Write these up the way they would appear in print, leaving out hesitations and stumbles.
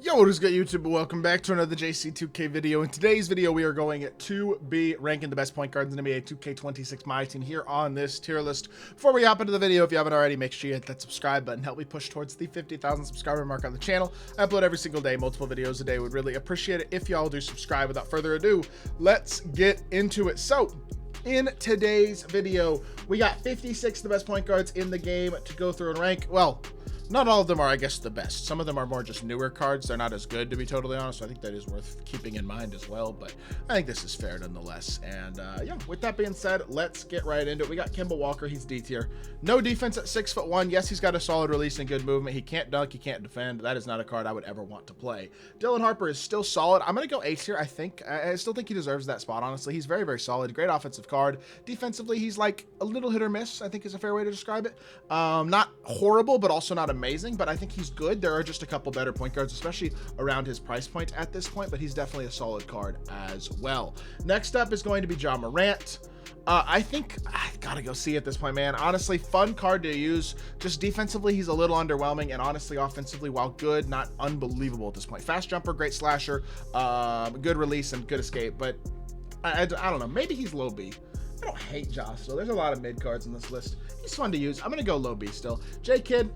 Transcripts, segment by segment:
Yo, what is good, YouTube? Welcome back to another JC2K video. In today's video, we are going to be ranking the best point guards in NBA 2K26 MyTEAM here on this tier list. Before we hop into the video, if you haven't already, make sure you hit that subscribe button. Help me push towards the 50,000 subscriber mark on the channel. I upload every single day, multiple videos a day. Would really appreciate it if y'all do subscribe. Without further ado, let's get into it. So, in today's video, we got 56 of the best point guards in the game to go through and rank. Well, not all of them are, I guess, the best. Some of them are more just newer cards. They're not as good, to be totally honest. So I think that is worth keeping in mind as well. But I think this is fair nonetheless. And yeah, with that being said, let's get right into it. We got Kemba Walker. He's D tier. No defense at 6'1". Yes, he's got a solid release and good movement. He can't dunk. He can't defend. That is not a card I would ever want to play. Dylan Harper is still solid. I'm going to go A tier, I think. I still think he deserves that spot, honestly. He's very, very solid. Great offensive card. Defensively, he's like a little hit or miss, I think is a fair way to describe it. Not horrible, but also not amazing. But I think he's good. There are just a couple better point guards, especially around his price point at this point, but he's definitely a solid card as well. Next up is going to be Ja Morant. I think I gotta go see at this point, man. Honestly, fun card to use. Just defensively, he's a little underwhelming, and honestly, offensively, while good, not unbelievable at this point. Fast jumper, great slasher, good release, and good escape. But I don't know. Maybe he's low B. I don't hate Ja still. There's a lot of mid cards in this list. He's fun to use. I'm gonna go low B still. J Kidd.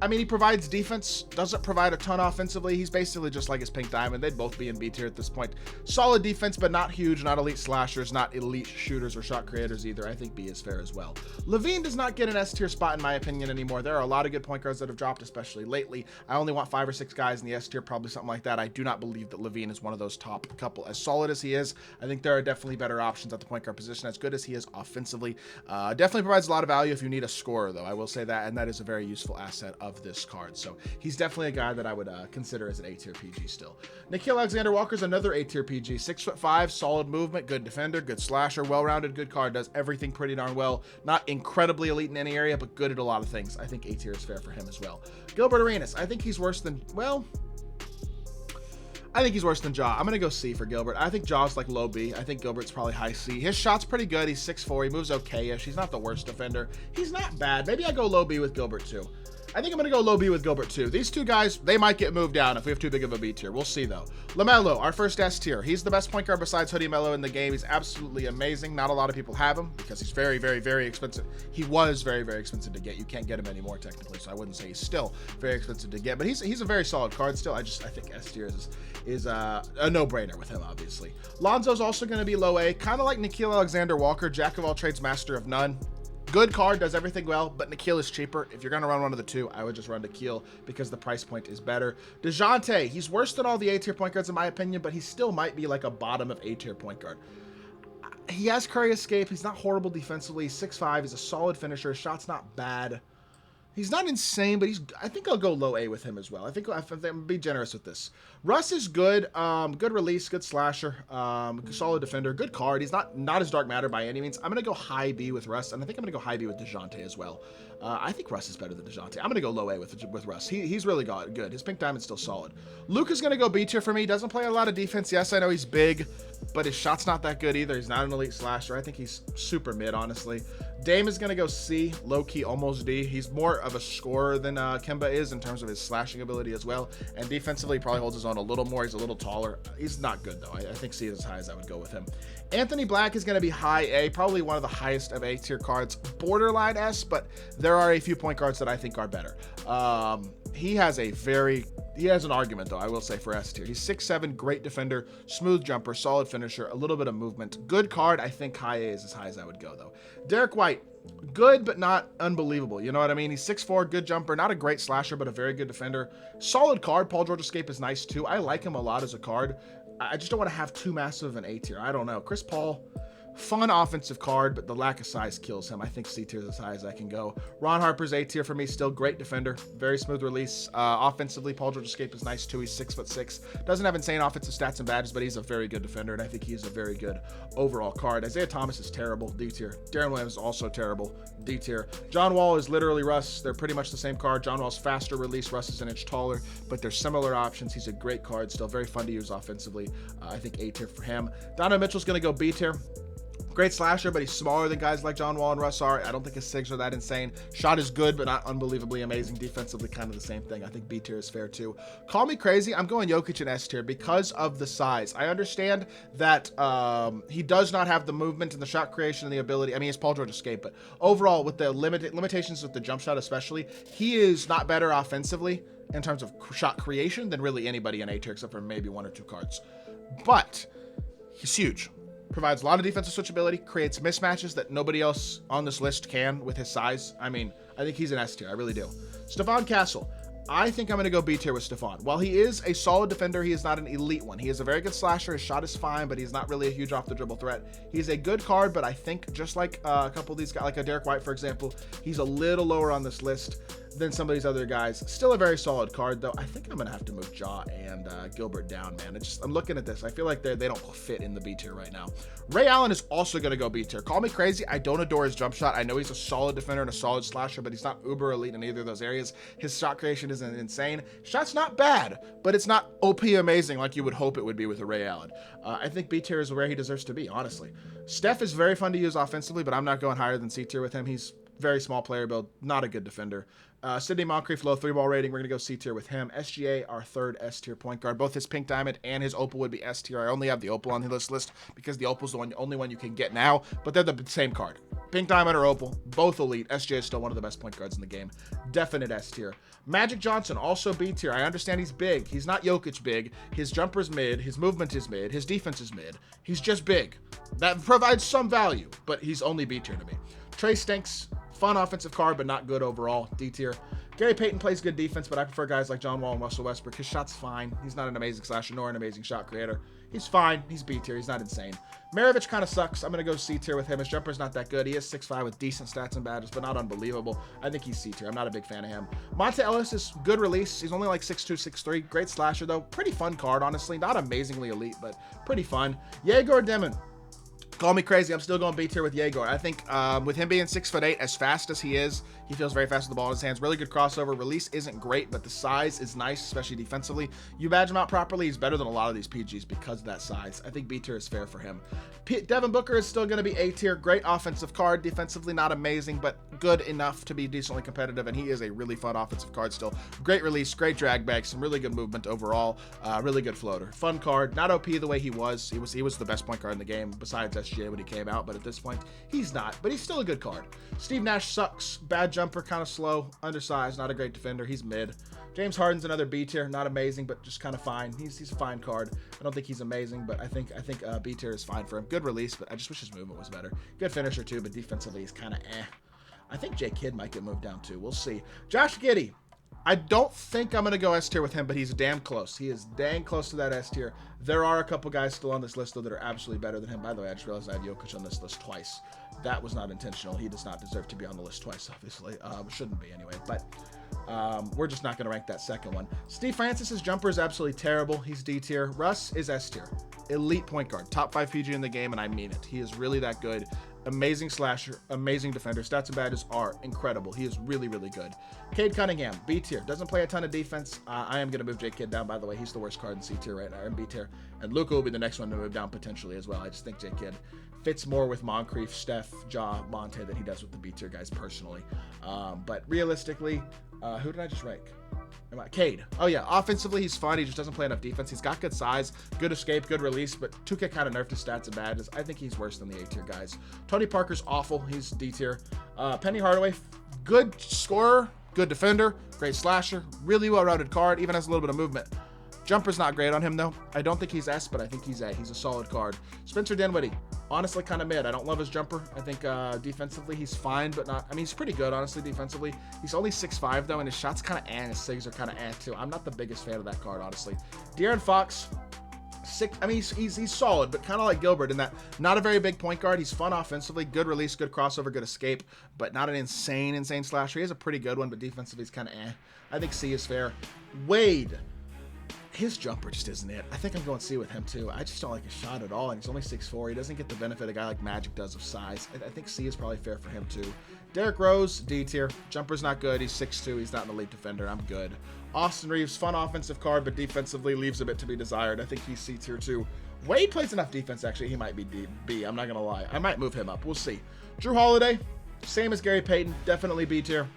I mean, he provides defense, doesn't provide a ton offensively. He's basically just like his Pink Diamond. They'd both be in B tier at this point. Solid defense, but not huge, not elite slashers, not elite shooters or shot creators either. I think B is fair as well. LaVine does not get an S tier spot in my opinion anymore. There are a lot of good point guards that have dropped, especially lately. I only want 5 or 6 guys in the S tier, probably something like that. I do not believe that LaVine is one of those top couple. As solid as he is, I think there are definitely better options at the point guard position. As good as he is offensively, definitely provides a lot of value if you need a scorer, though. I will say that, and that is a very useful asset of this card. So he's definitely a guy that I would consider as an A-tier PG still. Nickeil Alexander-Walker's another A-tier PG. 6'5", solid movement, good defender, good slasher, well-rounded, good card, does everything pretty darn well. Not incredibly elite in any area, but good at a lot of things. I think A-tier is fair for him as well. Gilbert Arenas, I think he's worse than, well, I think he's worse than Ja. I'm going to go C for Gilbert. I think Ja's like low B. I think Gilbert's probably high C. His shot's pretty good. He's 6'4". He moves okay-ish. He's not the worst defender. He's not bad. Maybe I go low B with Gilbert too. I think I'm going to go low B with Gilbert too. These two guys, they might get moved down if we have too big of a B tier. We'll see though. LaMelo, our first S tier. He's the best point guard besides Hoodie Melo in the game. He's absolutely amazing. Not a lot of people have him because he's very, very, very expensive. He was very, very expensive to get. You can't get him anymore technically, so I wouldn't say he's still very expensive to get. But he's a very solid card still. I think S tier is a no-brainer with him, obviously. Lonzo's also going to be low A, kind of like Nickeil Alexander-Walker, jack of all trades, master of none. Good card, does everything well, but Nickeil is cheaper. If you're going to run one of the two, I would just run Nickeil because the price point is better. DeJounte, he's worse than all the A-tier point guards in my opinion, but he still might be like a bottom of A-tier point guard. He has Curry escape. He's not horrible defensively. He's 6'5". He's a solid finisher. His shot's not bad. He's not insane, but I think I'll go low A with him as well. I think I'll be generous with this. Russ is good. Good release, good slasher, solid defender, good card. He's not as dark matter by any means. I'm going to go high B with Russ, and I think I'm going to go high B with DeJounte as well. I think Russ is better than DeJounte. I'm going to go low A with Russ. He's really good. His Pink Diamond's still solid. Luke is going to go B tier for me. Doesn't play a lot of defense. Yes, I know he's big, but his shot's not that good either. He's not an elite slasher. I think he's super mid, honestly. Dame is going to go C, low-key, almost D. He's more of a scorer than Kemba is in terms of his slashing ability as well. And defensively, he probably holds his own a little more. He's a little taller. He's not good, though. I think C is as high as I would go with him. Anthony Black is going to be high A, probably one of the highest of A-tier cards. Borderline S, but there are a few point guards that I think are better. He has an argument, though, I will say, for S tier. He's 6'7", great defender, smooth jumper, solid finisher, a little bit of movement. Good card. I think high A is as high as I would go, though. Derek White, good, but not unbelievable. You know what I mean? He's 6'4", good jumper, not a great slasher, but a very good defender. Solid card. Paul George escape is nice, too. I like him a lot as a card. I just don't want to have too massive of an A tier. I don't know. Chris Paul, fun offensive card, but the lack of size kills him. I think C tier is as high as I can go. Ron Harper's A tier for me, still great defender, very smooth release. Offensively, Paul George escape is nice too. He's 6'6". Doesn't have insane offensive stats and badges, but he's a very good defender, and I think he's a very good overall card. Isaiah Thomas is terrible, D tier. Darren Williams is also terrible, D tier. John Wall is literally Russ. They're pretty much the same card. John Wall's faster release, Russ is an inch taller, but they're similar options. He's a great card, still very fun to use offensively. I think A tier for him. Donovan Mitchell's going to go B tier. Great slasher, but he's smaller than guys like John Wall and Russ are. I don't think his SIGs are that insane. Shot is good, but not unbelievably amazing. Defensively, kind of the same thing. I think B tier is fair too. Call me crazy. I'm going Jokic in S tier because of the size. I understand that he does not have the movement and the shot creation and the ability. I mean, it's Paul George escape, but overall, with the limitations with the jump shot especially, he is not better offensively in terms of shot creation than really anybody in A tier except for maybe 1 or 2 cards. But he's huge. Provides a lot of defensive switchability, creates mismatches that nobody else on this list can with his size. I mean, I think he's an S tier. I really do. Stephon Castle. I think I'm going to go B tier with Stephon. While he is a solid defender, he is not an elite one. He is a very good slasher. His shot is fine, but he's not really a huge off the dribble threat. He's a good card, but I think just like a couple of these guys, like a Derek White, for example, he's a little lower on this list than some of these other guys. Still a very solid card, though. I think I'm going to have to move Ja and Gilbert down, man. I'm looking at this. I feel like they don't fit in the B tier right now. Ray Allen is also going to go B tier. Call me crazy. I don't adore his jump shot. I know he's a solid defender and a solid slasher, but he's not uber elite in either of those areas. His shot creation isn't insane. Shot's not bad, but it's not OP amazing like you would hope it would be with a Ray Allen. I think B tier is where he deserves to be, honestly. Steph is very fun to use offensively, but I'm not going higher than C tier with him. He's very small player build, not a good defender. Sidney Moncrief, low 3-ball rating. We're going to go C tier with him. SGA, our third S tier point guard. Both his Pink Diamond and his Opal would be S tier. I only have the Opal on this list because the Opal's the only one you can get now, but they're the same card. Pink Diamond or Opal, both elite. SGA is still one of the best point guards in the game. Definite S tier. Magic Johnson, also B tier. I understand he's big. He's not Jokic big. His jumper's mid. His movement is mid. His defense is mid. He's just big. That provides some value, but he's only B tier to me. Trey Stinks, fun offensive card, but not good overall. D tier. Gary Payton plays good defense, but I prefer guys like John Wall and Russell Westbrook. His shot's fine. He's not an amazing slasher nor an amazing shot creator. He's fine. He's B tier. He's not insane. Maravich kind of sucks. I'm going to go C tier with him. His jumper's not that good. He is 6'5" with decent stats and badges, but not unbelievable. I think he's C tier. I'm not a big fan of him. Monte Ellis is good release. He's only like 6'2", 6'3". Great slasher, though. Pretty fun card, honestly. Not amazingly elite, but pretty fun. Yegor Demon. Call me crazy. I'm still going B tier with Yegor. I think with him being 6'8", as fast as he is, he feels very fast with the ball in his hands. Really good crossover. Release isn't great, but the size is nice, especially defensively. You badge him out properly, he's better than a lot of these PGs because of that size. I think B tier is fair for him. Devin Booker is still going to be A tier. Great offensive card. Defensively not amazing, but good enough to be decently competitive, and he is a really fun offensive card still. Great release, great drag back, some really good movement overall. Really good floater. Fun card. Not OP the way he was. He was the best point guard in the game besides SGA when he came out, but at this point, he's not. But he's still a good card. Steve Nash sucks. Bad jumper, kind of slow, undersized, not a great defender. He's mid. James Harden's another B tier, not amazing, but just kind of fine. He's a fine card. I don't think he's amazing, but I think B tier is fine for him. Good release, but I just wish his movement was better. Good finisher too, but defensively he's kind of eh. I think J Kidd might get moved down too. We'll see. Josh Giddey. I don't think I'm going to go S tier with him, but he's damn close. He is dang close to that S tier. There are a couple guys still on this list, though, that are absolutely better than him. By the way, I just realized I had Jokic on this list twice. That was not intentional. He does not deserve to be on the list twice, obviously. Shouldn't be anyway, but we're just not going to rank that second one. Steve Francis's jumper is absolutely terrible. He's D tier. Russ is S tier. Elite point guard. Top 5 PG in the game, and I mean it. He is really that good. Amazing slasher, amazing defender. Stats and badges are incredible. He is really, really good. Cade Cunningham, B tier. Doesn't play a ton of defense. I am going to move J Kidd down, by the way. He's the worst card in C tier right now, in B tier. And Luka will be the next one to move down potentially as well. I just think J Kidd fits more with Moncrief, Steph, Ja, Monte than he does with the B tier guys personally. But realistically, who did I just rank? Cade. Oh yeah, offensively he's fun. He just doesn't play enough defense. He's got good size, good escape, good release, but 2K kind of nerfed his stats and badges. I think he's worse than the A tier guys. Tony Parker's awful. He's D tier. Penny Hardaway, good scorer, good defender, great slasher, really well-rounded card, even has a little bit of movement. Jumper's not great on him, though. I don't think he's S, but I think he's A. He's a solid card. Spencer Dinwiddie, honestly, kind of mid. I don't love his jumper. I think defensively he's fine, but not... I mean, he's pretty good, honestly, defensively. He's only 6'5", though, and his shot's kind of eh, and his SIGs are kind of eh, too. I'm not the biggest fan of that card, honestly. De'Aaron Fox, I mean, he's solid, but kind of like Gilbert in that not a very big point guard. He's fun offensively, good release, good crossover, good escape, but not an insane slasher. He has a pretty good one, but defensively he's kind of eh. I think C is fair. Wade. His jumper just isn't it. I think I'm going C with him too. I just don't like his shot at all, and he's only 6'4". He doesn't get the benefit a guy like Magic does of size. I think C is probably fair for him too. Derrick Rose, D tier. Jumper's not good. He's 6'2". He's not an elite defender. I'm good. Austin Reeves, fun offensive card, but defensively leaves a bit to be desired. I think he's C tier too. Wade plays enough defense, actually. He might be B. I'm not going to lie. I might move him up. We'll see. Drew Holiday, same as Gary Payton. Definitely B tier.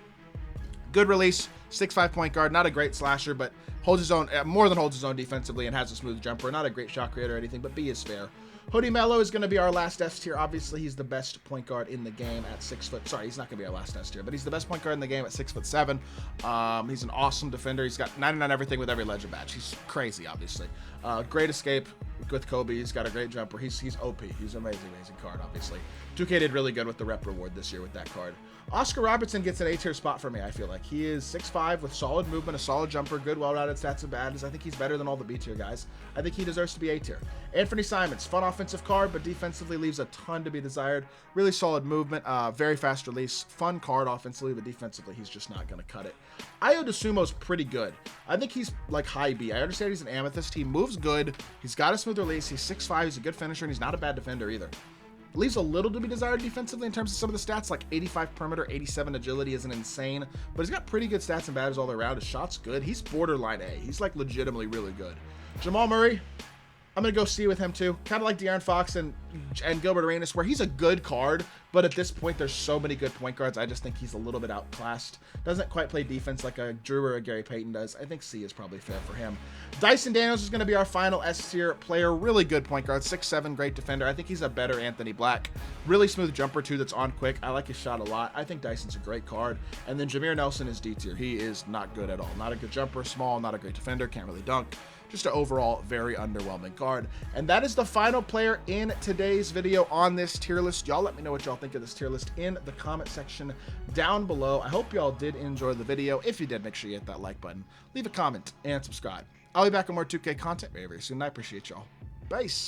Good release. 6'5" point guard. Not a great slasher, but holds his own, more than holds his own defensively and has a smooth jumper. Not a great shot creator or anything, but B is fair. Hoodie Mello is going to be our last S tier. Obviously, he's the best point guard in the game at 6 foot. Sorry, he's not going to be our last S tier, but he's the best point guard in the game at 6'7". He's an awesome defender. He's got 99 everything with every legend badge. He's crazy, obviously. Great escape with Kobe. He's got a great jumper. He's OP. He's an amazing card, obviously. 2K did really good with the rep reward this year with that card. Oscar Robertson gets an A tier spot for me, I feel like. He is 6'5" with solid movement, a solid jumper, good, well-rounded stats and badges. I think he's better than all the B tier guys. I think he deserves to be A tier. Anthony Simons, fun offensive card, but defensively leaves a ton to be desired. Really solid movement, very fast release, fun card offensively, but defensively he's just not going to cut it. Ayo Dosunmu's pretty good. I think he's like high B. I understand he's an amethyst. He moves good. He's got a smooth release. He's 6'5". He's a good finisher, and he's not a bad defender either. Leaves a little to be desired defensively in terms of some of the stats, like 85 perimeter, 87 agility isn't insane, but he's got pretty good stats and badges all around. His shot's good. He's borderline A. He's like legitimately really good. Jamal Murray, I'm going to go C with him too. Kind of like De'Aaron Fox and Gilbert Arenas, where he's a good card, but at this point there's so many good point guards. I just think he's a little bit outclassed. Doesn't quite play defense like a Drew or a Gary Payton does. I think C is probably fair for him. Dyson Daniels is going to be our final S tier player. Really good point guard, 6'7", great defender. I think he's a better Anthony Black. Really smooth jumper too that's on quick. I like his shot a lot. I think Dyson's a great card. And then Jameer Nelson is D tier. He is not good at all. Not a good jumper, small, not a great defender, can't really dunk. Just an overall very underwhelming card. And that is the final player in today's video on this tier list. Y'all let me know what y'all think of this tier list in the comment section down below. I hope y'all did enjoy the video. If you did, make sure you hit that like button, leave a comment, and subscribe. I'll be back with more 2K content very, very soon. I appreciate y'all. Peace.